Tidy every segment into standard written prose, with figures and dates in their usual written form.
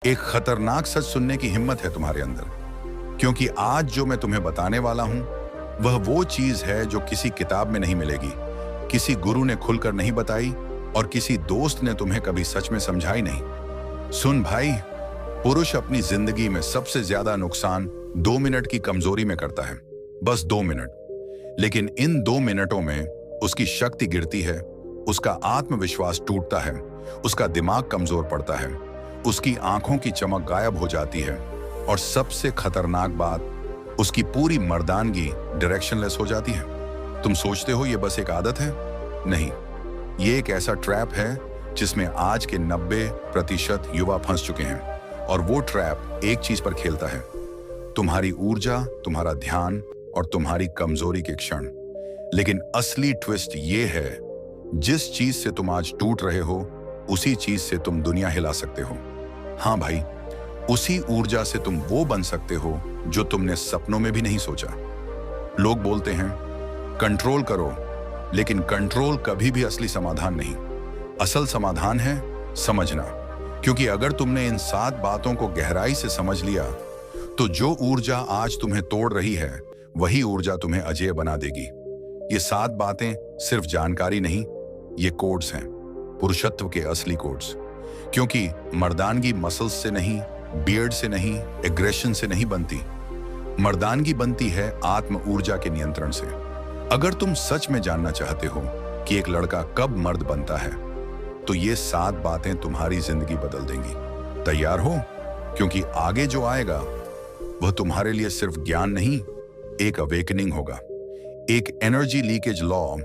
एक खतरनाक सच सुनने की हिम्मत है तुम्हारे अंदर, क्योंकि आज जो मैं तुम्हें बताने वाला हूं वह वो चीज है जो किसी किताब में नहीं मिलेगी, किसी गुरु ने खुलकर नहीं बताई और किसी दोस्त ने तुम्हें कभी सच में समझाई नहीं। सुन भाई, पुरुष अपनी जिंदगी में सबसे ज्यादा नुकसान 2 मिनट की कमजोरी में करता है, बस 2 मिनट। लेकिन इन 2 मिनटों में उसकी शक्ति गिरती है, उसका आत्मविश्वास टूटता है, उसका दिमाग कमजोर पड़ता है, उसकी आंखों की चमक गायब हो जाती है और सबसे खतरनाक बात, उसकी पूरी मर्दानगी डायरेक्शनलेस हो जाती है। तुम सोचते हो ये बस एक आदत है? नहीं, ये एक ऐसा ट्रैप है जिसमें आज के 90% युवा फंस चुके हैं। और वो ट्रैप एक चीज पर खेलता है, तुम्हारी ऊर्जा, तुम्हारा ध्यान और तुम्हारी कमजोरी के क्षण। लेकिन असली ट्विस्ट ये है, जिस चीज से तुम आज टूट रहे हो उसी चीज से तुम दुनिया हिला सकते हो। हाँ भाई, उसी ऊर्जा से तुम वो बन सकते हो जो तुमने सपनों में भी नहीं सोचा। लोग बोलते हैं कंट्रोल करो, लेकिन कंट्रोल कभी भी असली समाधान नहीं। असल समाधान है समझना। क्योंकि अगर तुमने इन 7 बातों को गहराई से समझ लिया तो जो ऊर्जा आज तुम्हें तोड़ रही है वही ऊर्जा तुम्हें अजेय बना देगी। ये 7 बातें सिर्फ जानकारी नहीं, ये कोड्स हैं, पुरुषत्व के असली कोड्स। क्योंकि मर्दानगी मसल्स से नहीं, बियर्ड से नहीं, एग्रेशन से नहीं बनती। मर्दानगी बनती है आत्म ऊर्जा के नियंत्रण से। अगर तुम सच में जानना चाहते हो कि एक लड़का कब मर्द बनता है, तो ये 7 बातें तुम्हारी जिंदगी बदल देंगी। तैयार हो? क्योंकि आगे जो आएगा वह तुम्हारे लिए सिर्फ ज्ञान नहीं, एक अवेकनिंग होगा, एक energy leakage law,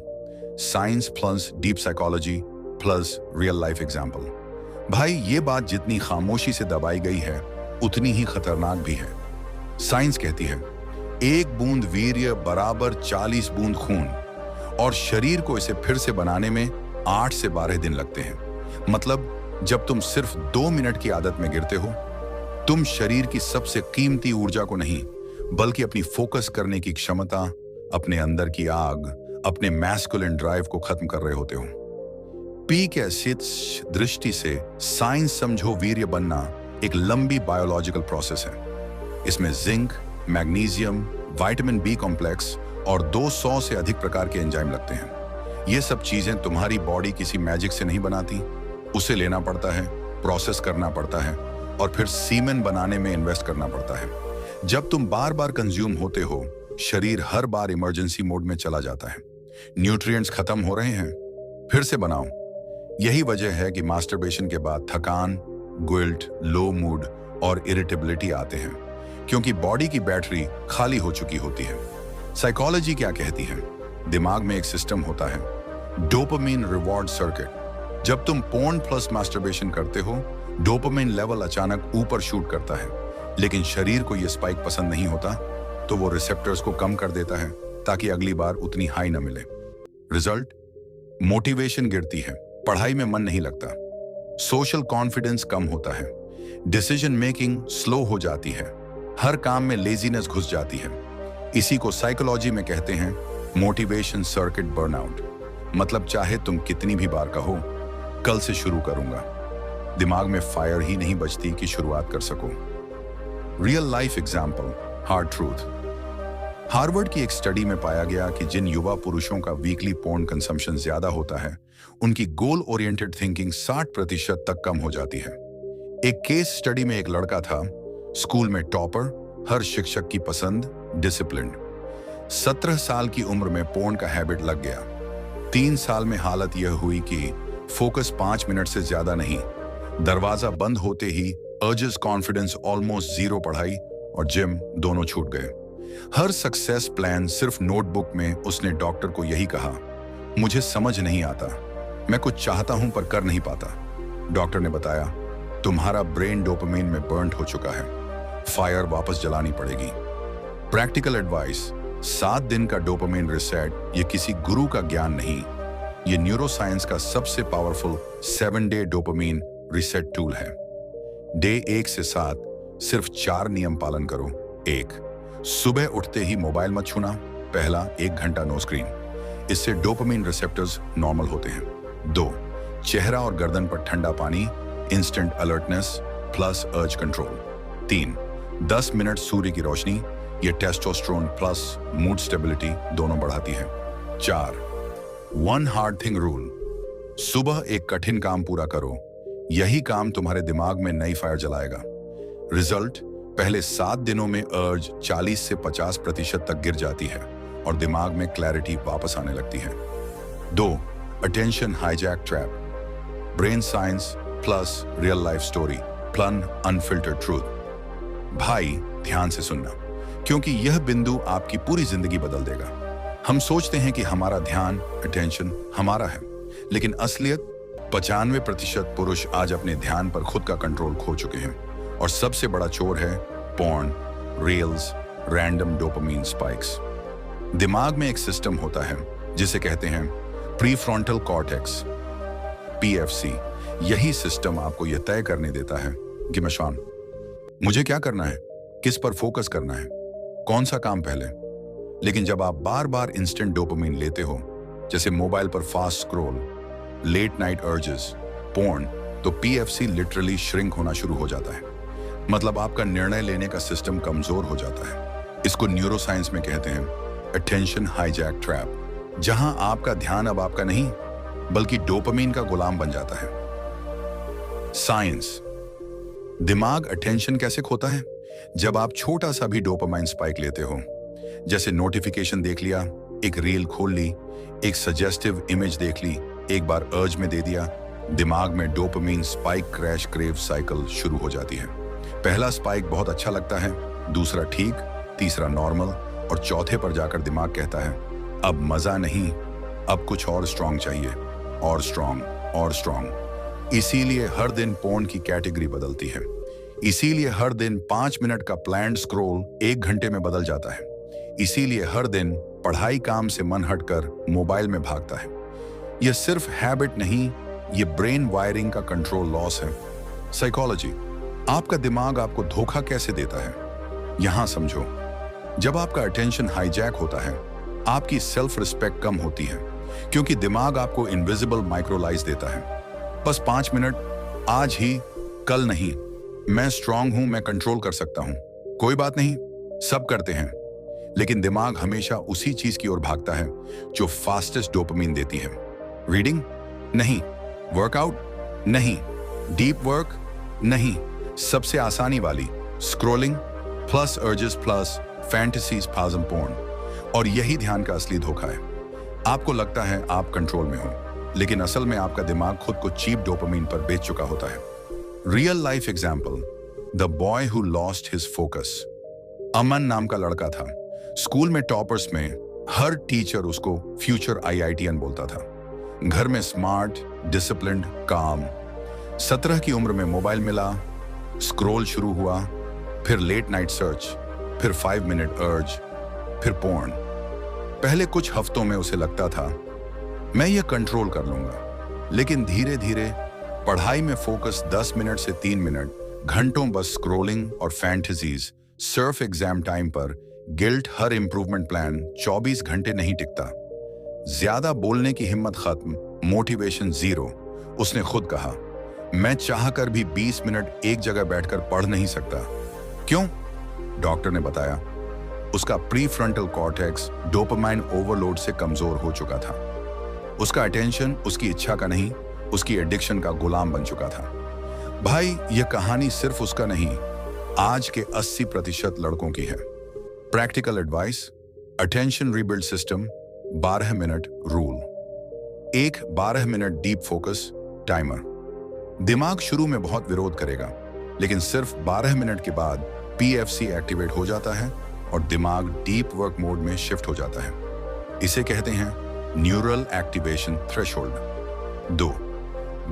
science plus deep psychology plus real life example. भाई, ये बात जितनी खामोशी से दबाई गई है उतनी ही खतरनाक भी है। साइंस कहती है 1 बूंद वीर्य बराबर 40 बूंद खून, और शरीर को इसे फिर से बनाने में 8 से 12 दिन लगते हैं। मतलब जब तुम सिर्फ 2 मिनट की आदत में गिरते हो, तुम शरीर की सबसे कीमती ऊर्जा को नहीं, बल्कि अपनी फोकस करने की क्षमता, अपने अंदर की आग, अपने मैस्कुलिन ड्राइव को खत्म कर रहे होते हो। पीक एसिड दृष्टि से साइंस समझो, वीर्य बनना एक लंबी बायोलॉजिकल प्रोसेस है। इसमें zinc, magnesium, vitamin B complex और 200 से अधिक प्रकार के एंजाइम लगते हैं। ये सब चीजें तुम्हारी बॉडी किसी मैजिक से नहीं बनाती, उसे लेना पड़ता है, प्रोसेस करना पड़ता है और फिर सीमेन बनाने में इन्वेस्ट करना पड़ता है। जब तुम बार बार कंज्यूम होते हो, शरीर हर बार इमरजेंसी मोड में चला जाता है। न्यूट्रिएंट्स खत्म हो रहे हैं, फिर से बनाओ। यही वजह है कि मास्टरबेशन के बाद थकान, गिल्ट, लो मूड और इरिटेबिलिटी आते हैं, क्योंकि बॉडी की बैटरी खाली हो चुकी होती है। साइकोलॉजी क्या कहती है? दिमाग में एक सिस्टम होता है, डोपामिन रिवॉर्ड सर्किट। जब तुम पोर्न प्लस मास्टरबेशन करते हो, डोपामिन लेवल अचानक ऊपर शूट करता है, लेकिन शरीर को यह स्पाइक पसंद नहीं होता, तो वो रिसेप्टर्स को कम कर देता है ताकि अगली बार उतनी हाई न मिले। रिजल्ट? मोटिवेशन गिरती है, पढ़ाई में मन नहीं लगता, सोशल कॉन्फिडेंस कम होता है, डिसीजन मेकिंग स्लो हो जाती है, हर काम में लेजीनेस घुस जाती है। इसी को साइकोलॉजी में कहते हैं मोटिवेशन सर्किट बर्नआउट। मतलब चाहे तुम कितनी भी बार कहो कल से शुरू करूंगा, दिमाग में फायर ही नहीं बचती कि शुरुआत कर सको। Real life example, hard truth. Harvard की एक स्टडी में पाया गया कि जिन युवा पुरुषों का वीकली पोर्न कंजम्पशन ज्यादा होता है, उनकी गोल ओरिएंटेड थिंकिंग 60% तक कम हो जाती है। एक केस स्टडी में एक लड़का था, स्कूल में टॉपर, हर शिक्षक की पसंद, डिसिप्लिन्ड। 17 साल की उम्र में पोर्न का हैबिट लग गया। 3 साल में हालत यह हुई कि फोकस 5 मिनट से ज्यादा नहीं, दरवाजा बंद होते ही अर्जेस, कॉन्फिडेंस ऑलमोस्ट जीरो, पढ़ाई और जिम दोनों छूट गए। हर सक्सेस प्लान सिर्फ नोटबुक में उसने डॉक्टर को यही कहा, मुझे समझ नहीं आता, मैं कुछ चाहता हूं पर कर नहीं पाता। डॉक्टर ने बताया, तुम्हारा ब्रेन डोपामिन में बर्न्ड हो चुका है, फायर वापस जलानी पड़ेगी। प्रैक्टिकल एडवाइस, 7 दिन का डोपामिन रिसेट, ये किसी गुरु का ज्ञान नहीं, ये न्यूरोसाइंस का सबसे powerful 7 day dopamine reset tool है। डे 1 से 7 सिर्फ 4 नियम पालन करो। 1, सुबह उठते ही मोबाइल मत छूना, पहला 1 घंटा नो स्क्रीन, इससे डोपामिन रिसेप्टर्स नॉर्मल होते हैं। 2, चेहरा और गर्दन पर ठंडा पानी, इंस्टेंट अलर्टनेस, प्लस अर्ज कंट्रोल। 3, 10 मिनट सूर्य की रोशनी, ये टेस्टोस्टेरोन प्लस मूड स्टेबिलिटी दोनों बढ़ाती है। 4, 1 हार्ड थिंग रूल, सुबह एक कठिन काम पूरा करो, यही काम तुम्हारे दिमाग में नई फायर जलाएगा। रिजल्ट, पहले 7 दिनों में अर्ज 40 से 50% तक गिर जाती है और दिमाग में क्लैरिटी वापस आने लगती है। 2, attention hijack trap, brain science plus real life story plan unfiltered truth. भाई ध्यान से सुनना, क्योंकि यह बिंदु आपकी पूरी जिंदगी बदल देगा। हम सोचते हैं कि हमारा ध्यान, अटेंशन हमारा है, लेकिन असलियत 95% पुरुष आज अपने ध्यान पर खुद का कंट्रोल खो चुके हैं। और सबसे बड़ा चोर है porn, reels, random dopamine spikes. दिमाग में एक सिस्टम होता है जिसे कहते हैं प्रीफ्रंटल कॉर्टेक्स, पीएफसी। यही सिस्टम आपको यह तय करने देता है कि मशान, मुझे क्या करना है, किस पर फोकस करना है, कौन सा काम पहले। लेकिन जब आप बार बार इंस्टेंट डोपामीन लेते हो, जैसे मोबाइल पर fast scroll, late night urges, porn, तो पीएफसी लिटरली श्रिंक होना शुरू हो जाता है। मतलब आपका निर्णय लेने का सिस्टम कमजोर हो जाता है। इसको न्यूरोसाइंस में कहते हैं अटेंशन हाईजैक ट्रैप, जहां आपका ध्यान अब आपका नहीं बल्कि डोपामीन का गुलाम बन जाता है। साइंस, दिमाग अटेंशन कैसे खोता है? जब आप छोटा सा भी डोपामाइन स्पाइक लेते हो, जैसे नोटिफिकेशन देख लिया, एक रील खोल ली, एक सजेस्टिव इमेज देख ली, एक बार अर्ज में दे दिया, दिमाग में dopamine spike crash crave cycle शुरू हो जाती है। पहला स्पाइक बहुत अच्छा लगता है, दूसरा ठीक, तीसरा नॉर्मल, और चौथे पर जाकर दिमाग कहता है अब मजा नहीं, अब कुछ और स्ट्रांग चाहिए, और स्ट्रांग और स्ट्रांग। इसीलिए हर दिन पोर्न की कैटेगरी बदलती है। इसीलिए हर दिन 5 मिनट का प्लान्ड स्क्रॉल 1 घंटे में बदल जाता है। इसीलिए हर दिन पढ़ाई काम से मन हटकर मोबाइल में भागता है। यह सिर्फ हैबिट नहीं, ये ब्रेन वायरिंग का कंट्रोल लॉस है। साइकोलॉजी, आपका दिमाग आपको धोखा कैसे देता है, यहां समझो। जब आपका अटेंशन हाईजैक होता है, आपकी सेल्फ रिस्पेक्ट कम होती है, क्योंकि दिमाग आपको इनविजिबल माइक्रोलाइज देता है। बस 5 मिनट, आज ही, कल नहीं, मैं स्ट्रांग हूं, मैं कंट्रोल कर सकता हूं, कोई बात नहीं, सब करते हैं। लेकिन दिमाग हमेशा उसी चीज की ओर भागता है जो फास्टेस्ट डोपामीन देती है। रीडिंग नहीं, वर्कआउट नहीं, डीप वर्क नहीं, सबसे आसानी वाली scrolling plus urges plus fantasies फाज़म पोर्न। और यही ध्यान का असली धोखा है। आपको लगता है आप कंट्रोल में हो, लेकिन असल में आपका दिमाग खुद को चीप डोपामीन पर बेच चुका होता है। Real life example, the boy who lost his focus. Aman नाम का लड़का था। स्कूल में टॉपर्स में हर टीचर उसको फ्यूचर आईआईटीएन बोलता था। घर में स्मार्ट, डिसिप्लिन्ड, काम। 17 की उम्र में मोबाइल मिला, स्क्रॉल शुरू हुआ, फिर लेट नाइट सर्च, फिर 5 मिनट अर्ज, फिर पोर्न। पहले कुछ हफ्तों में उसे लगता था मैं ये कंट्रोल कर लूंगा, लेकिन धीरे धीरे पढ़ाई में फोकस 10 मिनट से 3 मिनट, घंटों बस स्क्रॉलिंग और फैंटेसीज, सिर्फ एग्जाम टाइम पर गिल्ट, हर इंप्रूवमेंट प्लान 24 घंटे नहीं टिकता। ज्यादा बोलने की हिम्मत खत्म, मोटिवेशन जीरो। उसने खुद कहा मैं चाहकर भी 20 मिनट एक जगह बैठकर पढ़ नहीं सकता। क्यों? डॉक्टर ने बताया उसका प्रीफ्रंटल कॉर्टेक्स डोपामाइन ओवरलोड से कमजोर हो चुका था। उसका अटेंशन उसकी इच्छा का नहीं, उसकी एडिक्शन का गुलाम बन चुका था। भाई, यह कहानी सिर्फ उसका नहीं, आज के 80% लड़कों की है। Practical advice, attention rebuild system, 12 minute rule. एक 12 मिनट डीप फोकस टाइमर। दिमाग शुरू में बहुत विरोध करेगा, लेकिन सिर्फ 12 मिनट के बाद पीएफसी एक्टिवेट हो जाता है और दिमाग डीप वर्क मोड में शिफ्ट हो जाता है। इसे कहते हैं neural activation threshold. 2,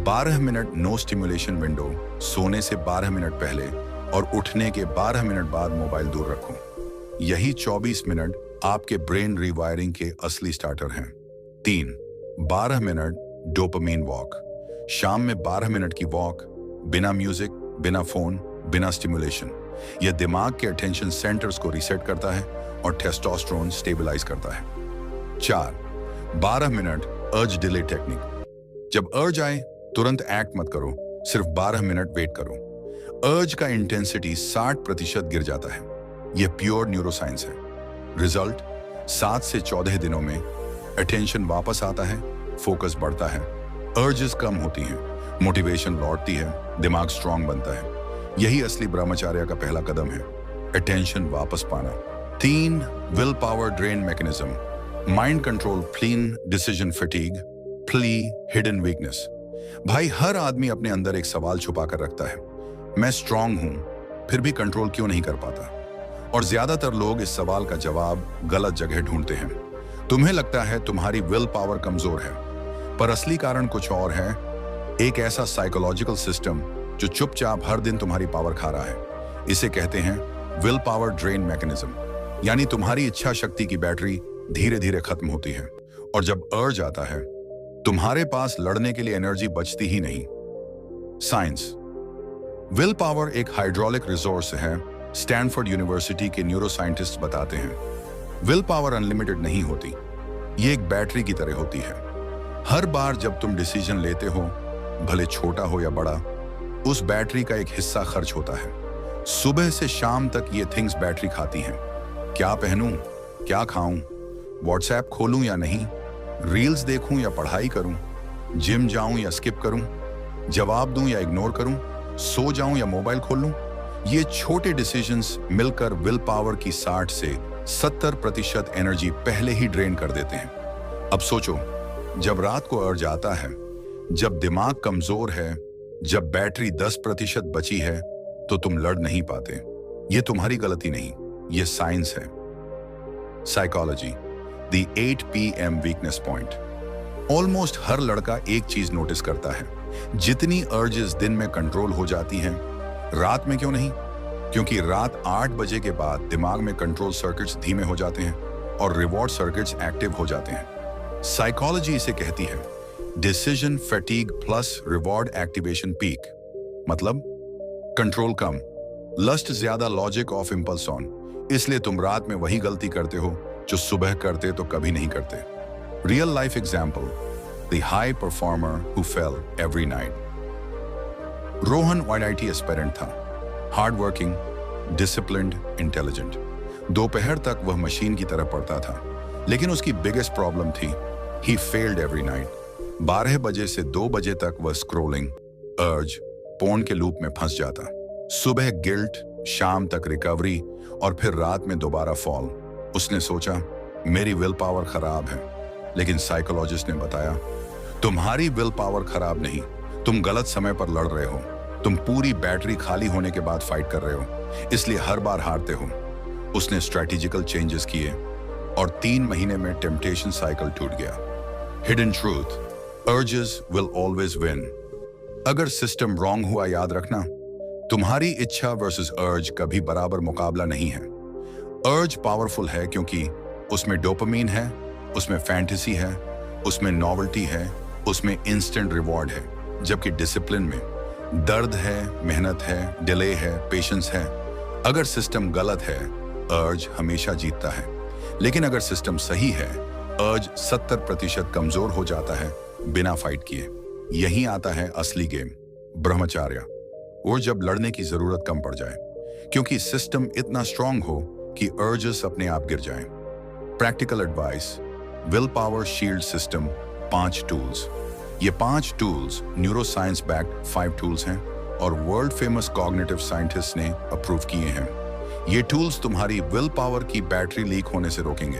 12 minute no stimulation window. सोने से 12 मिनट पहले और उठने के 12 मिनट बाद मोबाइल दूर रखो। यही 24 मिनट आपके ब्रेन रीवायरिंग के असली स्टार्टर हैं। 3, 12 मिनट डोपामीन वॉक। शाम में 12 मिनट की वॉक, बिना म्यूजिक, बिना फोन, बिना स्टिमुलेशन। यह दिमाग के अटेंशन सेंटर्स को रीसेट करता है और टेस्टोस्टेरोन स्टेबलाइज करता है। 4, 12 मिनट अर्ज डिले टेक्निक। जब अर्ज आए तुरंत एक्ट मत करो, सिर्फ 12 मिनट वेट करो। अर्ज का इंटेंसिटी 60% गिर जाता है। यह प्योर न्यूरोसाइंस है। रिजल्ट 7 से 14 दिनों में अटेंशन वापस आता है, फोकस बढ़ता है, अर्जेस कम होती हैं, मोटिवेशन लौटती है, दिमाग स्ट्रांग बनता है। यही असली ब्रह्मचर्य का पहला कदम है, अटेंशन वापस पाना। 3 will power drain mechanism, mind control, प्लीन decision fatigue, plea hidden weakness. भाई हर आदमी अपने अंदर एक सवाल छुपा कर रखता है, मैं स्ट्रांग हूं फिर भी कंट्रोल क्यों नहीं कर पाता। और ज्यादातर लोग इस सवाल का जवाब गलत जगह ढूंढते हैं। तुम्हें लगता है तुम्हारी विल पावर कमजोर है, पर असली कारण कुछ और है। एक ऐसा साइकोलॉजिकल सिस्टम जो चुपचाप हर दिन तुम्हारी पावर खा रहा है। इसे कहते हैं विल पावर ड्रेन मैकेनिज्म। यानी तुम्हारी इच्छा शक्ति की बैटरी धीरे धीरे खत्म होती है और जब अर्ज आता है तुम्हारे पास लड़ने के लिए एनर्जी बचती ही नहीं। साइंस, विल पावर एक हाइड्रोलिक रिसोर्स है। स्टैनफोर्ड यूनिवर्सिटी के न्यूरोसाइंटिस्ट बताते हैं विल पावर अनलिमिटेड नहीं होती, ये एक बैटरी की तरह होती है। हर बार जब तुम डिसीजन लेते हो, भले छोटा हो या बड़ा, उस बैटरी का एक हिस्सा खर्च होता है। सुबह से शाम तक ये थिंग्स बैटरी खाती हैं। क्या पहनूं, क्या खाऊं, व्हाट्सएप खोलूं या नहीं, रील्स देखूं या पढ़ाई करूं, जिम जाऊं या स्किप करूं, जवाब दूं या इग्नोर करूं, सो जाऊं या मोबाइल खोल लूं। ये छोटे डिसीजंस मिलकर विल पावर की 60 से 70% एनर्जी पहले ही ड्रेन कर देते हैं। अब सोचो, जब रात को अर्ज आता है, जब दिमाग कमजोर है, जब बैटरी 10% बची है, तो तुम लड़ नहीं पाते। ये तुम्हारी गलती नहीं, ये साइंस है। Psychology, the 8 PM weakness point. Almost हर लड़का एक चीज नोटिस करता है, जितनी अर्जेस दिन में कंट्रोल हो जाती हैं, रात में क्यों नहीं? क्योंकि रात 8 बजे के बाद दिमाग में कंट्रोल सर्किट्स धीमे हो जाते हैं और रिवॉर्ड सर्किट्स एक्टिव हो जाते हैं। साइकोलॉजी इसे कहती है decision fatigue plus reward activation peak. मतलब कंट्रोल कम, लस्ट ज्यादा, लॉजिक ऑफ इंपल्स ऑन। इसलिए तुम रात में वही गलती करते हो जो सुबह करते तो कभी नहीं करते। Real life example, the high performer who fail every night. Rohan IIT aspirant था, हार्ड वर्किंग, डिसिप्लिन्ड, इंटेलिजेंट। दोपहर तक वह मशीन की तरह पढ़ता था, लेकिन उसकी बिगेस्ट प्रॉब्लम थी ही फेल्ड एवरी नाइट। 12 बजे से 2 बजे तक वह स्क्रोलिंग, अर्ज, पोर्न के लूप में फंस जाता। सुबह गिल्ट, शाम तक रिकवरी और फिर रात में दोबारा फॉल। उसने सोचा मेरी विल पावर खराब है, लेकिन साइकोलॉजिस्ट ने बताया तुम्हारी विल पावर खराब नहीं, तुम गलत समय पर लड़ रहे हो। तुम पूरी बैटरी खाली होने के बाद फाइट कर रहे हो, इसलिए हर बार हारते हो। उसने स्ट्रेटेजिकल चेंजेस किए और 3 महीने में टेम्पटेशन साइकिल टूट गया। Hidden truth, urges will always win. अगर सिस्टम रॉन्ग हुआ, याद रखना, तुम्हारी इच्छा वर्सेस अर्ज कभी बराबर मुकाबला नहीं है। अर्ज पावरफुल है क्योंकि उसमें डोपामीन है, उसमें फैंटेसी है, उसमें नॉवेल्टी है, उसमें इंस्टेंट रिवॉर्ड है। जबकि डिसिप्लिन में दर्द है, मेहनत है, डिले है, पेशेंस है। अगर सिस्टम गलत है, अर्ज हमेशा जीतता है, लेकिन अगर सिस्टम सही है, अर्ज 70% कमजोर हो जाता है बिना फाइट किए। यहीं आता है असली गेम, ब्रह्मचर्य। और जब लड़ने की जरूरत कम पड़ जाए, क्योंकि सिस्टम इतना स्ट्रांग हो कि अर्जेस अपने आप गिर जाएं। Practical advice, will power shield system, 5 tools. ये 5 टूल्स न्यूरोसाइंस बैक्ड 5 टूल्स हैं और वर्ल्ड फेमस कॉग्निटिव साइंटिस्ट ने अप्रूव किए हैं। ये टूल्स तुम्हारी विल पावर की बैटरी लीक होने से रोकेंगे।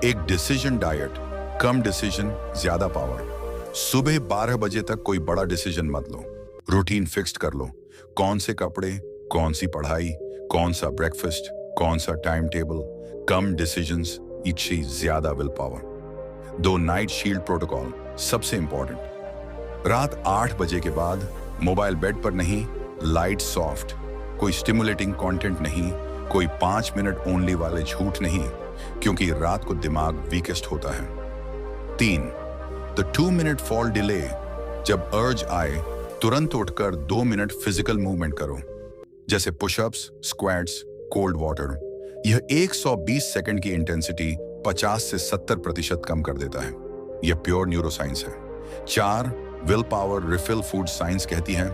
एक डिसीजन डाइट, कम डिसीजन, ज्यादा पावर। सुबह 12 बजे तक कोई बड़ा डिसीजन मत लो, रूटीन फिक्स्ड कर लो। कौन से कपड़े, कौन सी पढ़ाई, कौन सा ब्रेकफास्ट, कौन सा टाइम टेबल। कम डिसीजंस, इच्छी ज्यादा will power. 2 night shield protocol, सबसे इंपॉर्टेंट। रात 8 बजे के बाद मोबाइल बेड पर नहीं, लाइट सॉफ्ट, कोई स्टिमुलेटिंग कंटेंट नहीं, कोई 5 मिनट ओनली वाले झूठ नहीं, क्योंकि रात को दिमाग वीकेस्ट होता है। 3 द 2 मिनट फॉल डिले। जब अर्ज आए तुरंत उठकर 2 मिनट फिजिकल मूवमेंट करो, जैसे पुशअप्स, स्क्वाट्स, कोल्ड वाटर। यह 120 सेकंड की इंटेंसिटी 50 से 70% कम कर देता है। यह प्योर न्यूरोसाइंस है। 4 will power refill food science कहती है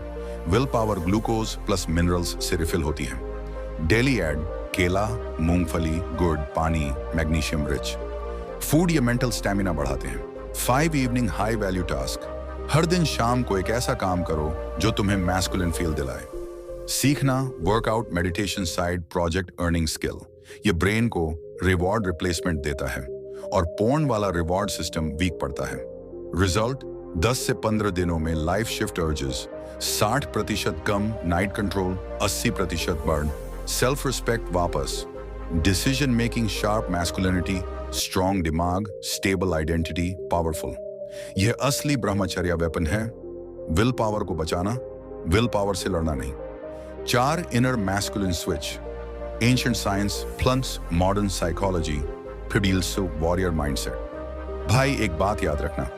will power glucose plus minerals से रिफिल होती है। डेली एड केला, मूंगफली, गुड़, पानी, मैग्नीशियम रिच। फूड या मेंटल स्टैमिना बढ़ाते हैं। 5 इवनिंग हाई वैल्यू टास्क, हर दिन शाम को एक ऐसा काम करो जो तुम्हें मैस्कुलिन फील दिलाए। सीखना, workout, meditation, side project, earning skill, ये ब्रेन को रिवॉर्ड रिप्लेसमेंट देता है और पोर्न वाला रिवॉर्ड सिस्टम वीक पड़ता है। रिजल्ट, 10 से 15 दिनों में लाइफ शिफ्ट अर्जेस 60% कम, नाइट कंट्रोल 80% बढ़, सेल्फ रिस्पेक्ट वापस, decision making sharp, masculinity, strong दिमाग, स्टेबल आइडेंटिटी, पावरफुल। यह असली ब्रह्मचर्य वेपन है। विल पावर को बचाना, विल पावर से लड़ना नहीं। 4 inner masculine switch, ancient science plus modern psychology produce warrior mindset. भाई एक बात याद रखना,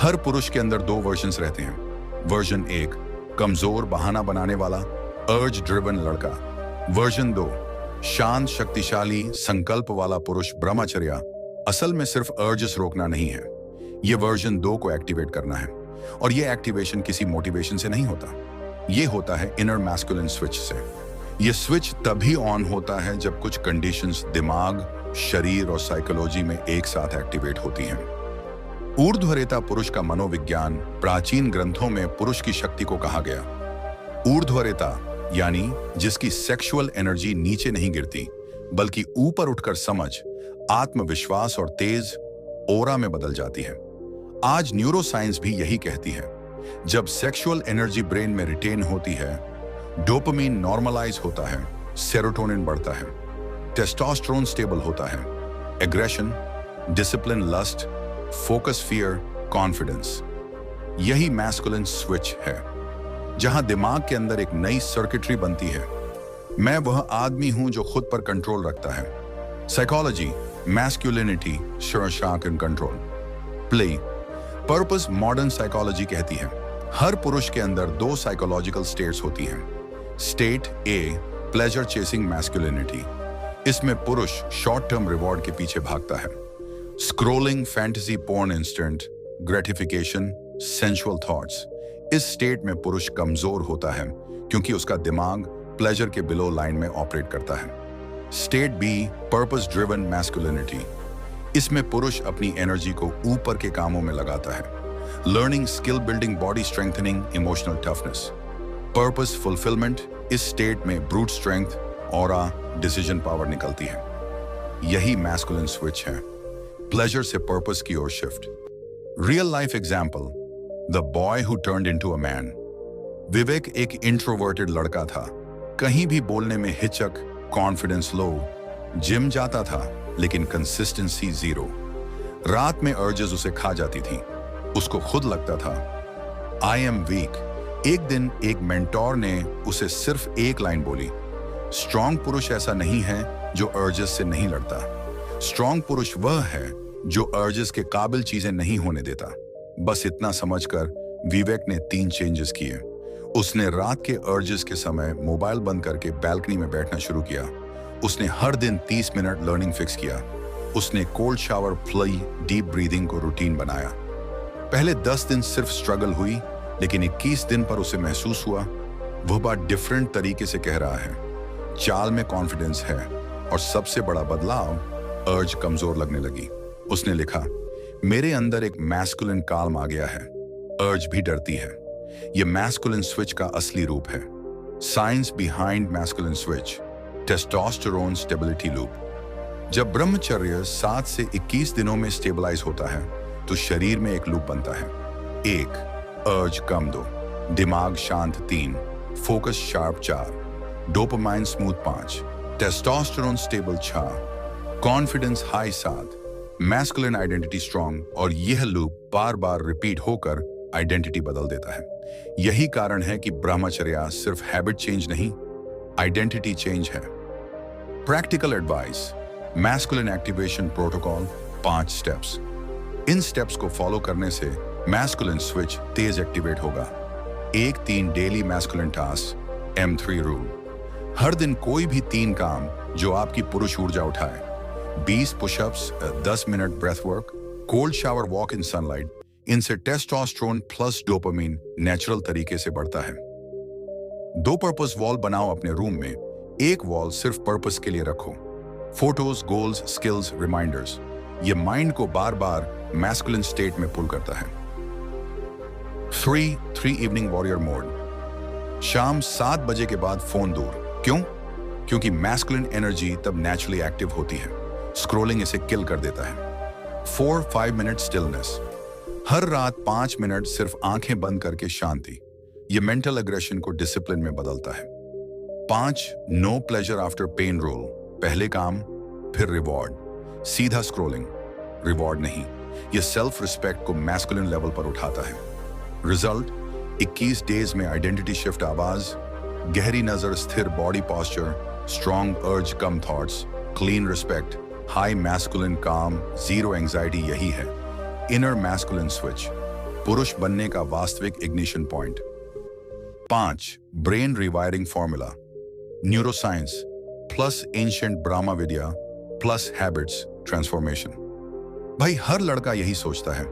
हर पुरुष के अंदर 2 वर्जन्स रहते हैं। वर्जन 1 कमजोर बहाना बनाने वाला अर्ज ड्रिवन लड़का। वर्जन 2 शांत शक्तिशाली संकल्प वाला पुरुष ब्रह्मचर्य असल में सिर्फ अर्जेस रोकना नहीं है, यह वर्जन 2 को एक्टिवेट करना है। और यह एक्टिवेशन किसी मोटिवेशन से नहीं होता, यह होता है इनर मैस्कुलिन स्विच से। यह स्विच तभी ऑन होता है जब कुछ कंडीशंस दिमाग, शरीर और साइकोलॉजी में एक साथ एक्टिवेट होती हैं। ऊर्ध्वरेता पुरुष का मनोविज्ञान, प्राचीन ग्रंथों में पुरुष की शक्ति को कहा गया। ऊर्ध्वरेता यानी जिसकी सेक्सुअल एनर्जी नीचे नहीं गिरती बल्कि ऊपर उठकर समझ, आत्मविश्वास और तेज ओरा में बदल जाती है। आज न्यूरोसाइंस भी यही कहती है, जब सेक्सुअल एनर्जी ब्रेन में रिटेन होती है, डोपामिन नॉर्मलाइज होता है, सेरोटोनिन बढ़ता है, टेस्टोस्टेरोन स्टेबल होता है, aggression, discipline, lust, focus, fear, confidence, यही मैस्कुलिन स्विच है जहां दिमाग के अंदर एक नई सर्किटरी बनती है। मैं वह आदमी हूं जो खुद पर कंट्रोल रखता है। Psychology, masculinity, shock and control. Play, purpose, modern psychology कहती है हर पुरुष के अंदर 2 साइकोलॉजिकल स्टेट्स होती हैं। State A, pleasure chasing masculinity, इसमें पुरुष शॉर्ट टर्म रिवॉर्ड के पीछे भागता है। Scrolling, fantasy, porn, instant gratification, sensual thoughts, इस स्टेट में पुरुष कमजोर होता है क्योंकि उसका दिमाग प्लेजर के बिलो लाइन में ऑपरेट करता है। State B, purpose driven masculinity, इसमें पुरुष अपनी एनर्जी को ऊपर के कामों में लगाता है। Learning, skill building, body strengthening, emotional toughness, purpose fulfilment, इस स्टेट में brute strength, aura, decision power निकलती है। यही मैस्कुलिन स्विच है, प्लेजर से पर्पस की ओर shift. Real life example, the boy who turned into a man. Vivek एक इंट्रोवर्टेड लड़का था, कहीं भी बोलने में हिचक, कॉन्फिडेंस लो, जिम जाता था लेकिन कंसिस्टेंसी 0। रात में अर्जेस उसे खा जाती थी, उसको खुद लगता था आई एम वीक। एक दिन एक मेंटोर ने उसे सिर्फ एक लाइन बोली, स्ट्रॉन्ग पुरुष ऐसा नहीं है जो अर्जेस से नहीं लड़ता, स्ट्रॉन्ग पुरुष वह है जो अर्जेस के काबिल चीजें नहीं होने देता। बस इतना समझकर विवेक ने 3 चेंजेस किए। उसने रात के अर्जेस के समय मोबाइल बंद करके बैल्कनी में बैठना शुरू किया। उसने हर दिन 30 मिनट लर्निंग फिक्स किया। उसने cold shower, fly, deep breathing को रूटीन बनाया। पहले 10 दिन सिर्फ स्ट्रगल हुई, लेकिन 21 दिन पर उसे महसूस हुआ वह बात डिफरेंट तरीके से कह रहा है, चाल में कॉन्फिडेंस है और सबसे बड़ा बदलाव, अर्ज कमजोर लगने लगी। उसने लिखा, मेरे अंदर एक मैस्कुलिन काल्म आ गया है, अर्ज भी डरती है। यह मैस्कुलिन स्विच का असली रूप है। Science behind masculine switch, testosterone stability loop. जब ब्रह्मचर्य 7 से 21 दिनों में स्टेबलाइज होता है तो शरीर में एक लूप बनता है। 1, अर्ज कम 2, दिमाग शांत 3, focus sharp 4, dopamine smooth 5, testosterone stable 6, confidence high 7, masculine identity strong. और यह लूप बार बार रिपीट होकर आइडेंटिटी बदल देता है। यही कारण है कि ब्रह्मचर्य सिर्फ हैबिट चेंज नहीं, आइडेंटिटी चेंज है। Practical advice, masculine activation protocol, 5 steps. इन स्टेप्स को फॉलो करने से मैस्कुलिन स्विच तेज एक्टिवेट होगा। 1-3 daily masculine task, M3 rule. हर दिन कोई भी 3 काम जो आपकी पुरुष ऊर्जा उठाए। 20 pushups, 10 minute breath work, cold shower, walk in sunlight. इनसे टेस्टोस्टेरोन प्लस डोपामिन नेचुरल तरीके से बढ़ता है। दो पर्पस वॉल बनाओ अपने रूम में, एक वॉल सिर्फ पर्पस के लिए रखो। Photos, goals, skills, reminders. ये माइंड को बार बार मैस्कुलिन स्टेट में पुल करता है। 3 इवनिंग वॉरियर मोड। शाम 7 बजे के बाद फोन दूर। क्यों? क्योंकि मैस्कुलिन एनर्जी तब नेचुरली एक्टिव होती है। स्क्रोलिंग इसे किल कर देता है। 4-5 मिनट स्टिलनेस। हर रात 5 मिनट सिर्फ आंखें बंद करके शांति। ये मेंटल एग्रेशन को डिसिप्लिन में बदलता है। 5 no pleasure after pain rule. पहले काम फिर रिवॉर्ड। सीधा स्क्रोलिंग, रिवॉर्ड नहीं। ये सेल्फ रिस्पेक्ट को मैस्कुलिन लेवल पर उठाता है। रिजल्ट 21 डेज में आइडेंटिटी शिफ्ट, आवाज, गहरी नजर, स्थिर बॉडी पॉस्चर, स्ट्रॉन्ग अर्ज, कम thoughts, clean respect, high masculine काम, जीरो एंजाइटी। यही है इनर मैस्कुलिन स्विच, पुरुष बनने का वास्तविक ignition point. 5 brain rewiring formula. Neuroscience plus ancient Brahma Vidya plus habits transformation. भाई हर लड़का यही सोचता है,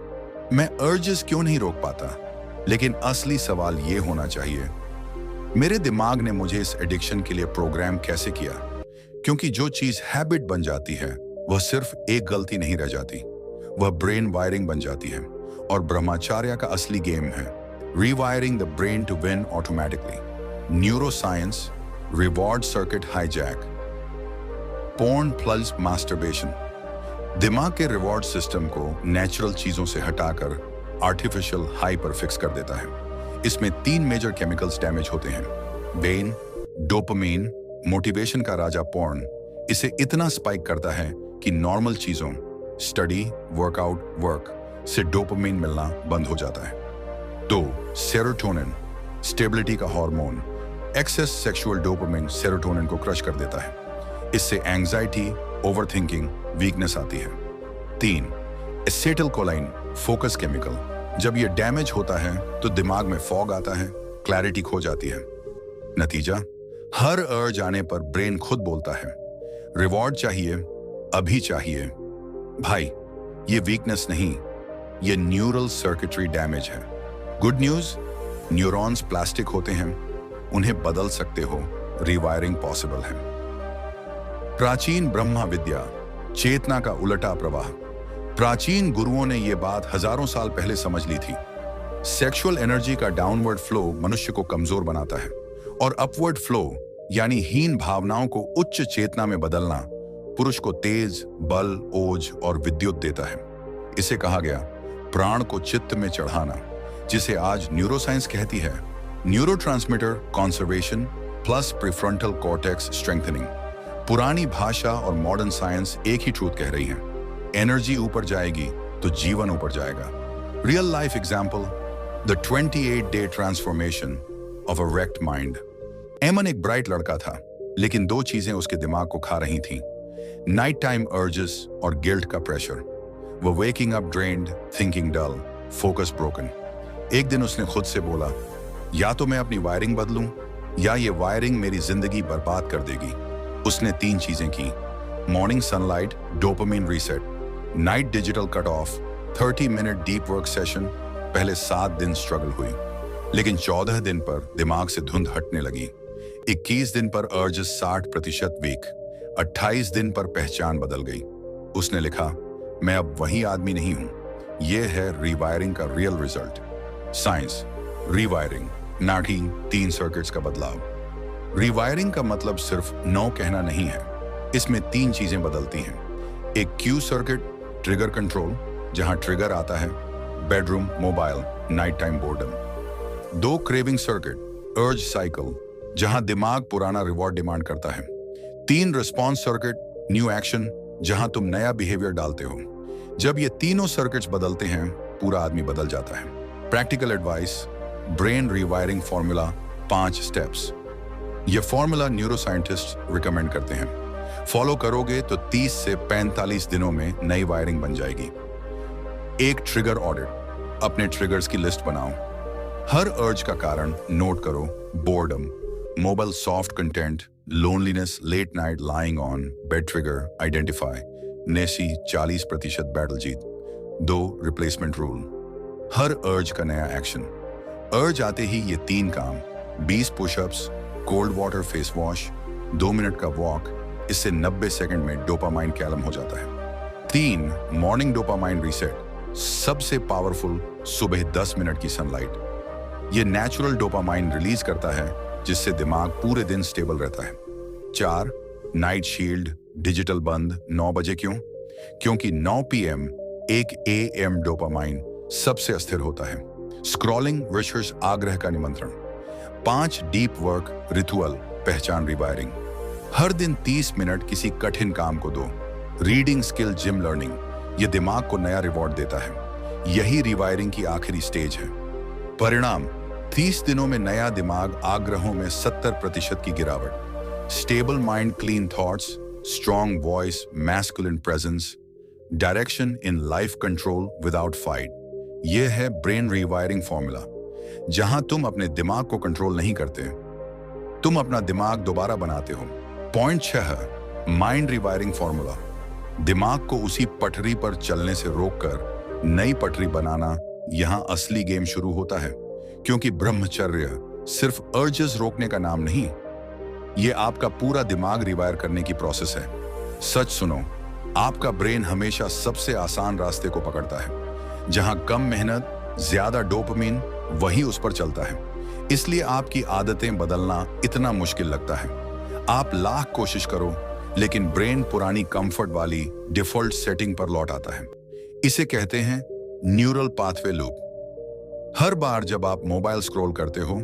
मैं अर्जेस क्यों नहीं रोक पाता। लेकिन असली सवाल यह होना चाहिए, मेरे दिमाग ने मुझे इस एडिक्शन के लिए प्रोग्राम कैसे किया। क्योंकि जो चीज हैबिट बन जाती है वह सिर्फ एक गलती नहीं रह जाती, वह ब्रेन वायरिंग बन जाती है। और ब्रह्मचार्य का असली गेम है rewiring the brain to win automatically. Neuroscience, reward circuit hijack. Porn plus masturbation. दिमाग के रिवॉर्ड सिस्टम को नेचुरल चीजों से हटाकर आर्टिफिशियल हाई पर फिक्स कर देता है। इसमें 3 मेजर केमिकल्स डैमेज होते हैं। बेन, डोपामीन, मोटिवेशन का राजा पोर्न इसे इतना स्पाइक करता है कि नॉर्मल चीजों, स्टडी, वर्कआउट, वर्क से डोपामीन मिलना बंद हो जाता है। 2 सेरोटोनिन, स्टेबिलिटी का hormone. Excess sexual dopamine serotonin को क्रश कर देता है। इससे एंजाइटी, ओवरथिंकिंग, वीकनेस आती है। 3 एसिटिलकोलाइन, फोकस केमिकल। जब यह डैमेज होता है तो दिमाग में फॉग आता है, क्लैरिटी खो जाती है। नतीजा, हर अर्ज आने पर ब्रेन खुद बोलता है रिवॉर्ड चाहिए, अभी चाहिए। भाई ये वीकनेस नहीं, ये न्यूरल सर्किटरी डैमेज है। गुड न्यूज, न्यूरॉन्स प्लास्टिक होते हैं, उन्हें बदल सकते हो, रीवायरिंग पॉसिबल है। प्राचीन ब्रह्मा विद्या, चेतना का उलटा प्रवाह। प्राचीन गुरुओं ने यह बात हजारों साल पहले समझ ली थी। सेक्सुअल एनर्जी का डाउनवर्ड फ्लो मनुष्य को कमजोर बनाता है और अपवर्ड फ्लो यानी हीन भावनाओं को उच्च चेतना में बदलना पुरुष को तेज, बल, ओज और विद्युत देता है। इसे कहा गया प्राण को चित्त में चढ़ाना, जिसे आज न्यूरोसाइंस कहती है neurotransmitter conservation plus prefrontal cortex strengthening. पुरानी भाषा और मॉडर्न साइंस एक ही ट्रूथ कह रही है, एनर्जी ऊपर जाएगी तो जीवन ऊपर जाएगा। Real life example, the 28-day transformation of a wrecked mind. एमन एक ब्राइट लड़का था, लेकिन 2 चीजें उसके दिमाग को खा रही थीं, नाइट टाइम अर्जेस और गिल्ट का प्रेशर। वो वेकिंग अप ड्रेन्ड, थिंकिंग डल, फोकस ब्रोकन। एक दिन उसने खुद से बोला, या तो मैं अपनी वायरिंग बदलूं या ये वायरिंग मेरी जिंदगी बर्बाद कर देगी। उसने 3 चीजें की, morning sunlight, dopamine reset, night digital cut off, 30 minute deep work session. पहले 7 दिन स्ट्रगल हुई, लेकिन 14 दिन पर दिमाग से धुंध हटने लगी। 21 दिन पर अर्ज 60% वीक, 28 दिन पर पहचान बदल गई। उसने लिखा, मैं अब वही आदमी नहीं हूं। यह है रीवायरिंग का रियल रिजल्ट। साइंस, रीवायरिंग नाड़ी 3 सर्किट्स का बदलाव। रीवायरिंग का मतलब सिर्फ नो कहना नहीं है, इसमें 3 चीजें बदलती हैं। एक क्यू सर्किट, ट्रिगर कंट्रोल, जहां ट्रिगर आता है bedroom, mobile, night time boredom. 2 craving circuit, अर्ज साइकिल, जहां दिमाग पुराना रिवॉर्ड डिमांड करता है। 3 रिस्पॉन्स सर्किट, न्यू एक्शन, जहां तुम नया बिहेवियर डालते हो। जब ये तीनों सर्किट्स बदलते हैं, पूरा आदमी बदल जाता है। Practical advice, brain rewiring formula, 5 steps. ये फॉर्मूला न्यूरोसाइंटिस्ट रिकमेंड करते हैं। फॉलो करोगे तो 30 से 45 दिनों में नई वायरिंग बन जाएगी। 1 ट्रिगर ऑडिट, अपने ट्रिगर्स की लिस्ट बनाओ। हर अर्ज का कारण नोट करो, boredom, mobile soft content, loneliness, late night lying on bed trigger identify. नेसी 40% बैटल जीत। 2 रिप्लेसमेंट रूल, हर अर्ज का नया एक्शन। अर्ज आते ही ये 3 काम, 20 pushups, cold water face wash, 2 minute का वॉक, इससे 90 सेकंड में डोपामाइन कैलम हो जाता है। 3 मॉर्निंग डोपामाइन रीसेट, सबसे पावरफुल सुबह 10 मिनट की सनलाइट। ये नेचुरल डोपामाइन रिलीज करता है जिससे दिमाग पूरे दिन स्टेबल रहता है। 4 नाइट शील्ड, डिजिटल बंद 9 बजे क्यों? क्योंकि 9 PM 1 AM डोपामाइन सबसे अस्थिर होता है। स्क्रॉलिंग वर्सेस आग्रह का निमंत्रण। 5 डीप वर्क रिचुअल, पहचान रिवायरिंग। हर दिन 30 मिनट किसी कठिन काम को दो। रीडिंग स्किल, जिम लर्निंग, ये दिमाग को नया रिवॉर्ड देता है। यही रिवायरिंग की आखिरी स्टेज है। परिणाम, 30 दिनों में नया दिमाग, आग्रहों में 70% की गिरावट, stable mind, clean thoughts, strong voice, masculine presence, direction in life control without fight. यह है ब्रेन रिवायरिंग फॉर्मूला, जहां तुम अपने दिमाग को कंट्रोल नहीं करते, तुम अपना दिमाग दोबारा बनाते हो। पॉइंट 6 माइंड रिवायरिंग फॉर्मूला, दिमाग को उसी पटरी पर चलने से रोककर नई पटरी बनाना, यहां असली गेम शुरू होता है। क्योंकि ब्रह्मचर्य सिर्फ अर्जेस रोकने का नाम नहीं, यह आपका पूरा दिमाग रिवायर करने की प्रोसेस है। सच सुनो, आपका ब्रेन हमेशा सबसे आसान रास्ते को पकड़ता है। जहां कम मेहनत, ज्यादा डोपामिन, वही उस पर चलता है। इसलिए आपकी आदतें बदलना इतना मुश्किल लगता है। आप लाख कोशिश करो, लेकिन ब्रेन पुरानी कंफर्ट वाली डिफॉल्ट सेटिंग पर लौट आता है। इसे कहते हैं न्यूरल पाथवे लूप। हर बार जब आप मोबाइल स्क्रॉल करते हो,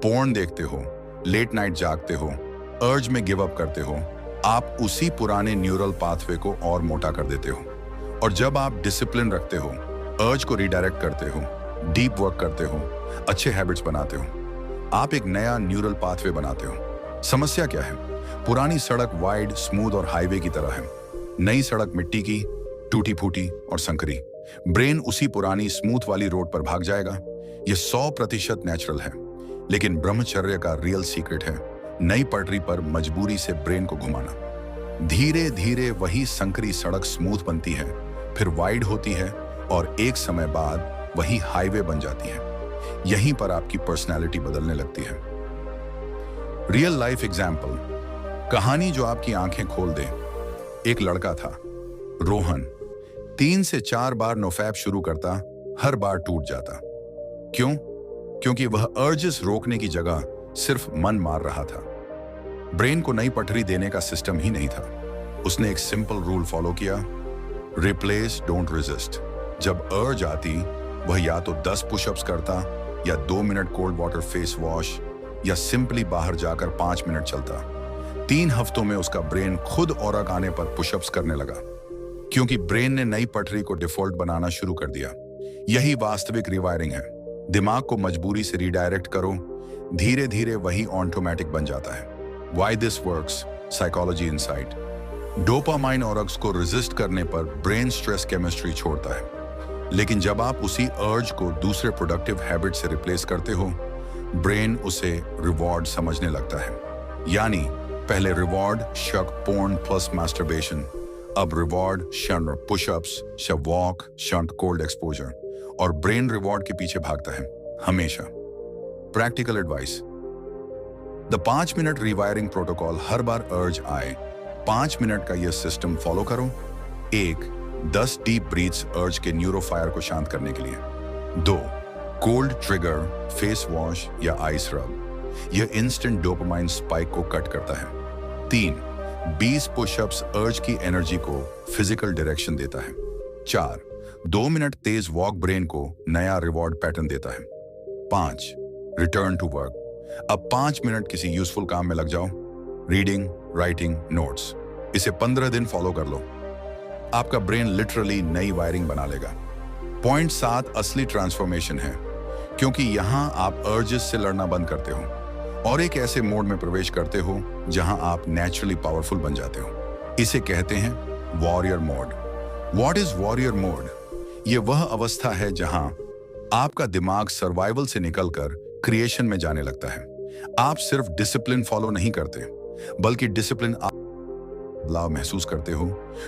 पोर्न देखते हो, लेट नाइट जागते हो, अर्ज में गिव अप करते हो, आप उसी पुराने न्यूरल पाथवे को और मोटा कर देते हो। और जब आप डिसिप्लिन रखते हो, अर्ज को रिडायरेक्ट करते हो, डीप वर्क करते हो, अच्छे हैबिट्स बनाते हो, आप एक नया न्यूरल पाथवे बनाते हो। समस्या क्या है? पुरानी सड़क वाइड, स्मूथ और हाईवे की तरह है। नई सड़क मिट्टी की, टूटी फूटी और संकरी। ब्रेन उसी पुरानी स्मूथ वाली रोड पर भाग जाएगा। यह 100% नेचुरल है। लेकिन ब्रह्मचर्य का रियल सीक्रेट है नई पटरी पर मजबूरी से ब्रेन को घुमाना। धीरे धीरे वही संकरी सड़क स्मूथ बनती है, फिर वाइड होती है और एक समय बाद वही हाईवे बन जाती है। यहीं पर आपकी पर्सनैलिटी बदलने लगती है। रियल लाइफ एग्जाम्पल, कहानी जो आपकी आंखें खोल दे। एक लड़का था, रोहन। 3 से 4 बार नोफैप शुरू करता, हर बार टूट जाता। क्यों? क्योंकि वह अर्जेस रोकने की जगह सिर्फ मन मार रहा था। ब्रेन को नई पटरी देने का सिस्टम ही नहीं था। उसने एक सिंपल रूल फॉलो किया, रिप्लेस डोंट रेजिस्ट। जब अर्ज आती, वह या तो 10 पुशअप्स करता, या 2 minute cold water face wash, या सिंपली बाहर जाकर 5 मिनट चलता। 3 हफ्तों में उसका ब्रेन खुद औरक आने पर पुशअप्स करने लगा, क्योंकि ब्रेन ने नई पटरी को डिफॉल्ट बनाना शुरू कर दिया। यही वास्तविक रिवायरिंग है। दिमाग को मजबूरी से रिडायरेक्ट करो, धीरे धीरे वही ऑटोमेटिक बन जाता है। Why this works, psychology insight. Dopamine औरक्स को रेजिस्ट करने पर ब्रेन स्ट्रेस केमिस्ट्री छोड़ता है, लेकिन जब आप उसी अर्ज को दूसरे प्रोडक्टिव हैबिट से रिप्लेस करते हो, ब्रेन उसे रिवॉर्ड समझने लगता है। यानी पहले रिवॉर्ड शक पोर्न प्लस मास्टरबेशन, अब रिवॉर्ड शंट पुशअप्स, शव वॉक, शंट कोल्ड एक्सपोजर, और ब्रेन रिवॉर्ड के पीछे भागता है हमेशा। Practical advice, the 5 minute rewiring protocol. हर बार अर्ज आए, 5 मिनट का यह सिस्टम फॉलो करो। 1 10 डीप ब्रीथ्स अर्ज के न्यूरोफायर को शांत करने के लिए। 2 कोल्ड ट्रिगर फेस वॉश या आइस रब, यह इंस्टेंट डोपामाइन स्पाइक को कट करता है। 3 20 पुशअप्स अर्ज की एनर्जी को फिजिकल डायरेक्शन देता है। 4 2 मिनट तेज वॉक ब्रेन को नया रिवॉर्ड पैटर्न देता है। 5 रिटर्न टू वर्क, अब 5 मिनट किसी यूजफुल काम में लग जाओ, रीडिंग, राइटिंग, नोट्स। इसे 15 दिन फॉलो कर लो, आपका ब्रेन लिटरली नई वायरिंग बना लेगा। पॉइंट 7 असली ट्रांसफॉर्मेशन है, क्योंकि यहां आप अर्जेस से लड़ना बंद करते हो और एक ऐसे मोड में प्रवेश करते हो जहां आप नेचुरली पावरफुल बन जाते हो। इसे कहते हैं warrior mode. What is warrior mode? यह वह अवस्था है जहां आपका दिमाग सर्वाइवल से निकलकर क्रिएशन में जाने लगता है। आप सिर्फ डिसिप्लिन फॉलो नहीं करते, बल्कि डिसिप्लिन बदलाव महसूस करते हो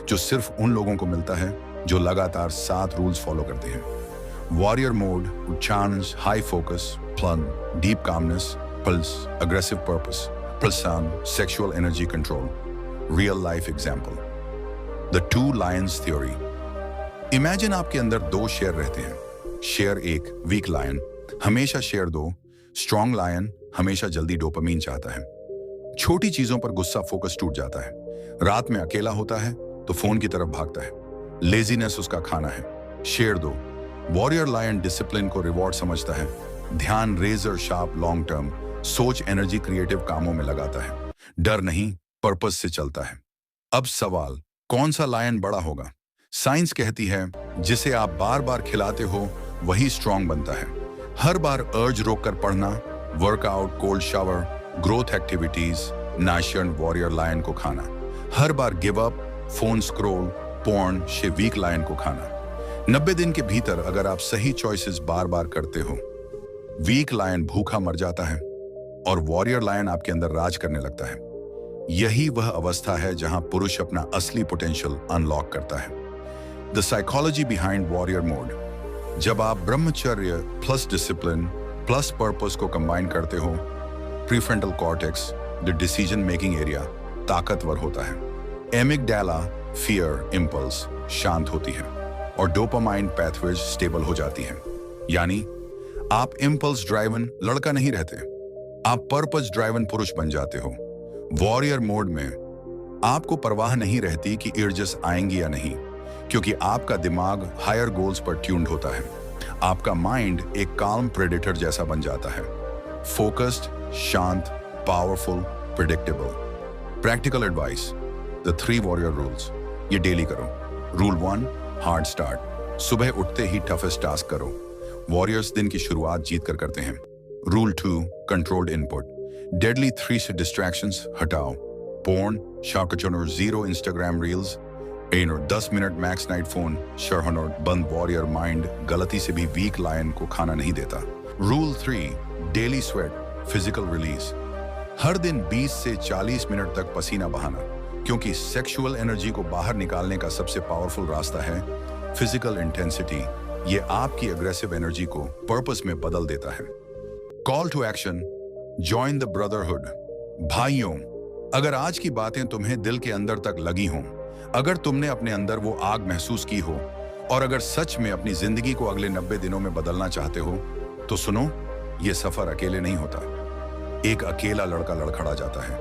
जो सिर्फ उन लोगों को मिलता है जो लगातार 7 रूल्स फॉलो करते हैं। Warrior mode, challenge, high focus, plan, deep calmness, Pulse, aggressive purpose. Pulsan, sexual energy control. Real life example. The two lions theory. Imagine आपके अंदर दो शेर रहते हैं। शेर एक वीक लायन, हमेशा शेर दो स्ट्रॉन्ग लायन हमेशा जल्दी डोपामीन चाहता है। छोटी चीजों पर गुस्सा फोकस टूट जाता है। रात में अकेला होता है तो फोन की तरफ भागता है। लेजीनेस उसका खाना है। शेर दो वॉरियर लायन डिसिप्लिन को रिवॉर्ड समझता है। ध्यान रेजर शार्प लॉन्ग टर्म सोच एनर्जी क्रिएटिव कामों में लगाता है। डर नहीं पर्पस से चलता है। अब सवाल, कौन सा लायन बड़ा होगा? साइंस कहती है जिसे आप बार बार खिलाते हो वही स्ट्रांग बनता है। हर बार अर्ज रोककर पढ़ना, workout, cold shower, growth activities, नाशियन वॉरियर लायन को खाना। हर बार give up, phone scroll, porn से वीक लायन को खाना। 90 दिन के भीतर अगर आप सही चॉइसेस बार बार करते हो, वीक लायन भूखा मर जाता है और वॉरियर लायन आपके अंदर राज करने लगता है। यही वह अवस्था है जहां पुरुष अपना असली पोटेंशियल अनलॉक करता है। The psychology behind warrior mode. जब आप ब्रह्मचर्य प्लस डिसिप्लिन प्लस पर्पस को कंबाइन करते हो, prefrontal cortex, the decision making area, ताकतवर होता है। एमिगडाला, फियर इंपल्स शांत होती है और डोपामाइन पैथवेज स्टेबल हो जाती है। यानी आप इंपल्स ड्राइवन लड़का नहीं रहते, आप पर्पस ड्राइवन पुरुष बन जाते हो। वॉरियर मोड में आपको परवाह नहीं रहती कि इर्जस आएंगी या नहीं, क्योंकि आपका दिमाग हायर गोल्स पर ट्यून्ड होता है। आपका माइंड एक काम प्रेडेटर जैसा बन जाता है, फोकस्ड, शांत, powerful, predictable. Practical advice, the 3 warrior rules, ये डेली करो। रूल 1, हार्ड स्टार्ट, सुबह उठते ही टफेस्ट टास्क करो। वॉरियर्स दिन की शुरुआत जीत कर करते हैं। रूल 2, कंट्रोल्ड इनपुट, डेडली 3 से डिस्ट्रैक्शंस हटाओ। पोर्न, शाकचनर, 0 Instagram reels, 10 minute max night phone, शरहनर बंद। वॉरियर माइंड गलती से भी वीक लायन को खाना नहीं देता। Rule 3, daily sweat, physical release, हर दिन 20 से 40 मिनट तक पसीना बहाना, क्योंकि सेक्सुअल एनर्जी को बाहर निकालने का सबसे पावरफुल रास्ता है फिजिकल इंटेंसिटी। ये आपकी अग्रेसिव एनर्जी को पर्पस में बदल देता है। Call to action, join the brotherhood. भाइयों, अगर आज की बातें तुम्हें दिल के अंदर तक लगी हों, अगर तुमने अपने अंदर वो आग महसूस की हो और अगर सच में अपनी जिंदगी को अगले 90 दिनों में बदलना चाहते हो, तो सुनो, ये सफर अकेले नहीं होता। एक अकेला लड़का लड़खड़ा जाता है,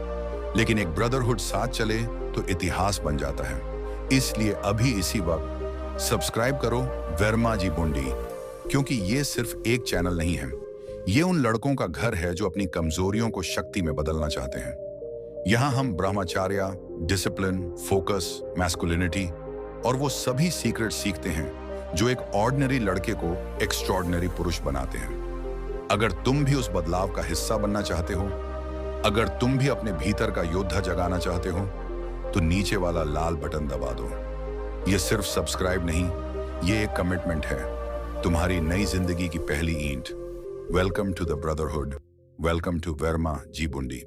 लेकिन एक ब्रदरहुड साथ चले तो इतिहास बन जाता है। इसलिए अभी इसी वक्त सब्सक्राइब करो वर्मा जी बुंडी, क्योंकि ये सिर्फ एक चैनल नहीं है, ये उन लड़कों का घर है जो अपनी कमजोरियों को शक्ति में बदलना चाहते हैं। यहाँ हम ब्रह्मचार्य, डिसिप्लिन, फोकस, मैस्कुलिनिटी और वो सभी सीक्रेट सीखते हैं जो एक ऑर्डिनरी लड़के को एक्स्ट्रॉर्डिनरी पुरुष बनाते हैं। अगर तुम भी उस बदलाव का हिस्सा बनना चाहते हो, अगर तुम भी अपने भीतर का योद्धा जगाना चाहते हो, तो नीचे वाला लाल बटन दबा दो। ये सिर्फ सब्सक्राइब नहीं, ये एक कमिटमेंट है, तुम्हारी नई जिंदगी की पहली ईंट। Welcome to the brotherhood, welcome to Verma ji Bundi.